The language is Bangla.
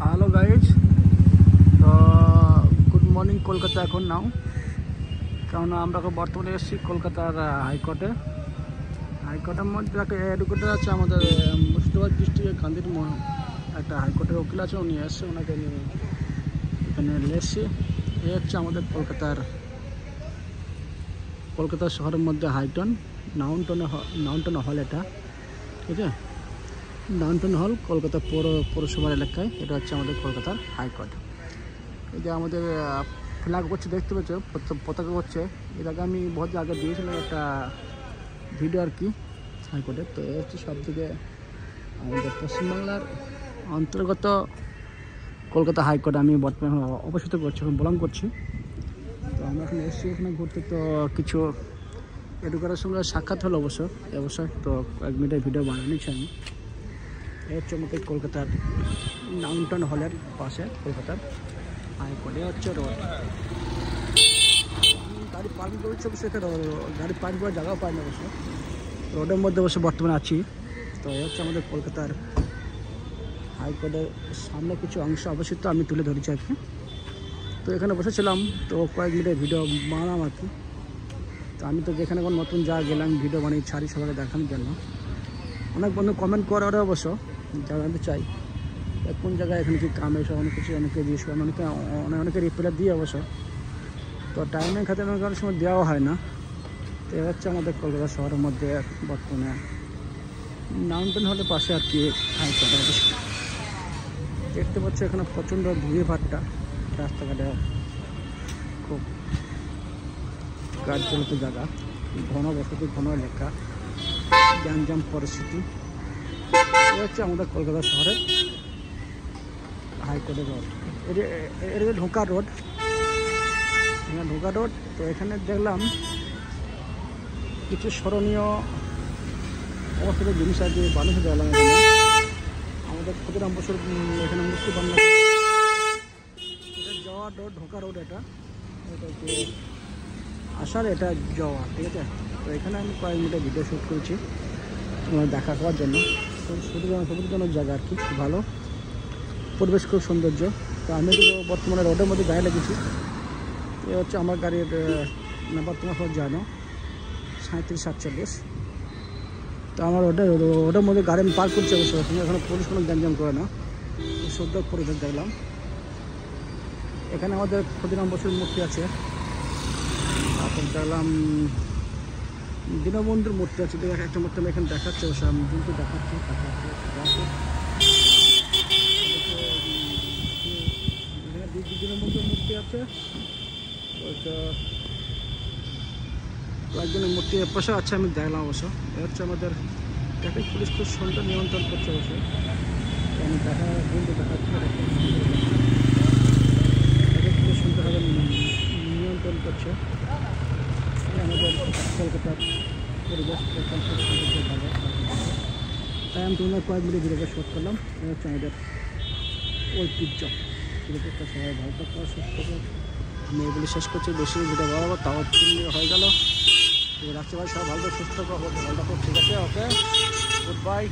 হ্যালো গাইজ, তো গুড মর্নিং। কলকাতা এখন নাও, কারণ আমরা বর্তমানে এসেছি কলকাতার হাইকোর্টের মধ্যে একটা অ্যাডভোকেট আছে আমাদের মুর্শিদাবাদ ডিস্ট্রিক্টের গান্ধীর একটা হাইকোর্টের উকিল আছে, উনি এসছে, ওনাকে নিয়ে এখানে এসছি। এ হচ্ছে আমাদের কলকাতা শহরের মধ্যে নাউনটন হল, এটা ঠিক আছে, নাউনটন হল কলকাতা পৌরসভার এলাকায়। এটা হচ্ছে আমাদের কলকাতার হাইকোর্ট। এই যে আমাদের ফ্ল্যাগ করছে, দেখতে পাচ্ছ পতাকা করছে। এর আগে আমি বহুত আগে দিয়েছিলাম একটা ভিডিও আর কি হাইকোর্টের। তো এই হচ্ছে সব থেকে আমাদের পশ্চিমবাংলার অন্তর্গত কলকাতা হাইকোর্ট। আমি বর্তমানে অবস্থিত করছি, এখন বিলং করছি। তো আমরা এখন এসেছি এখানে ঘুরতে। তো কিছু এডুকেটার সঙ্গে সাক্ষাৎ হলো অবশ্যই। তো কয়েক মিনিটের ভিডিও বানিয়ে নিচ্ছি আমি। এই হচ্ছে আমাদের কলকাতার নাউনটন হলের পাশে কলকাতার হাইকোর্ট। এ হচ্ছে রোড, গাড়ি পার্কিং করছে, সেখানে গাড়ি পার্কিং করার জায়গাও পাই না অবশ্য। রোডের মধ্যে বসে বর্তমানে আছি। তো এই হচ্ছে আমাদের কলকাতার হাইকোর্টের সামনে কিছু অংশ অবশ্যই আমি তুলে ধরেছি আর কি। তো এখানে বসেছিলাম, তো কয়েক মিনিটের ভিডিও বানালাম আর কি। তো আমি তো যেখানে কোনো নতুন জায়গা গেলাম ভিডিও বানিয়ে ছাড়ি সবাইকে দেখানোর জন্য। অনেক বন্ধু কমেন্ট করে অবশ্য, জানাতে চাই কোন জায়গায় এখানে কি কাম, এসব অনেক কিছু অনেকে জিজ্ঞেস করে, অনেকে রিপ্লাই দিয়ে অবশ্য। তো টাইমের খাতে অনেক সময় দেওয়া হয় না। তো এ হচ্ছে আমাদের কলকাতা শহরের মধ্যে বর্তমানে নাউনটন হলের পাশে আর কি হাইকোর্ট। দেখতে পাচ্ছ এখানে প্রচণ্ড ভিড় ভাট্টা, রাস্তাঘাটে খুব কার্যরত জায়গা, ঘন বসতি, ঘন এলাকা, গ্যাঞ্জাম পরিস্থিতি। এ হচ্ছে আমাদের কলকাতা শহরের হাইকোর্টের রোড। এটা ঢোকা রোড, তো এখানে দেখলাম কিছু স্মরণীয় অবস্থিত জিনিস আছে, মানুষ দেখলাম এখানে। আমাদের ক্ষুদিরাম বসুর এখানে মূর্তি বাংলা, এটা যাওয়া রোড, ঢোকা রোড। এটা হচ্ছে আসার, এটা যাওয়া, ঠিক আছে। তো এখানে আমি কয়েক মিনিটের ভিডিও শ্যুট করেছি দেখা করার জন্য। সুবিধাজনক জায়গা আর কি, খুব ভালো পরিবেশ, খুব সৌন্দর্য। তো আমি তো বর্তমানে রোডের মধ্যে গাড়ি লেগেছি। এ হচ্ছে আমার গাড়ির নাম্বার, তোমার সব জানো, 3747। তো আমার রোডের মধ্যে গাড়ি আমি পার্ক করছি অবশ্য। এখানে পুলিশ কোনো গ্যাঞ্জাম করে না, শুদ্ধ পরিবেশ দেখলাম। এখানে আমাদের ক্ষুদিরাম বসুর মূর্তি আছে, তারপর দেখলাম দীনবন্ধুর মূর্তি আছে। একটা মূর্তি আমি এখানে দেখাচ্ছি অবশ্য, আমি কিন্তু দেখাচ্ছি দীনবন্ধুর মূর্তি আছে। কয়েকজনের মূর্তি পাশে আছে, আমি দেখলাম অবশ্য। এ হচ্ছে আমাদের ট্রাফিক পুলিশ, খুব সুন্দর নিয়ন্ত্রণ করছে অবশ্য। আমি দেখাচ্ছি খুব সুন্দরভাবে নিয়ন্ত্রণ করছে। আমাদের কলকাতার পরিবেশ ভালো, তাই আমি তোমাদের কয়েক মিনিট ভিডিওটা শ্যুট করলাম। এটা হচ্ছে আমাদের ঐতিহ্য। ভিডিওটা সবাই ভালো থাকতে সুস্থ করে আমি এগুলি শেষ করছি। বেশি ভিডিও বরাবর তাও 3 মিনিট হয়ে গেল। রাখছি ভাই, সবাই ভালো সুস্থ করে ভালো থাকো, ঠিক আছে, ওকে, গুড বাই।